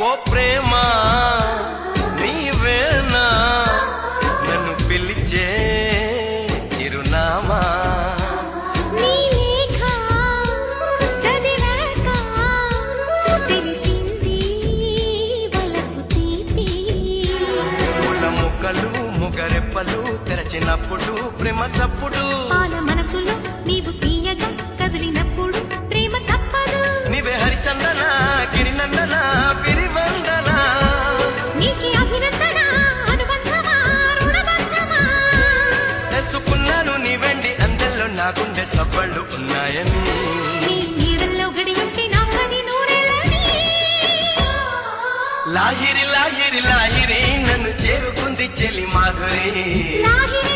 ఓ ప్రేమ నీవేనా నన్ను పిలిచే చిరునామా నీ లేఖ చదివాక తెలిసింది వలపు తీపి పూల ముక్కలు ముగరెప్పలు తెరచినప్పుడు ప్రేమ చప్పుడు పాల మనసులో నీవు తీయగా కదిలినప్పుడు ప్రేమ తప్పదు నీవే హరిచందన గిరినందన విరివందన నీకి అభినందన అనుబంధమా రుణబంధమా తెలుసుకున్నాను నీ వెండి అందెల్లో నా గుండె సబ్బళ్ళు ఉన్నాయని నీ నీడల్లో గడియుంటే నాకది నూరేళ్ళని లాహిరి లాహిరి లాహిరి నన్ను చేరుకుంది చెలి మాధురి లాహిరి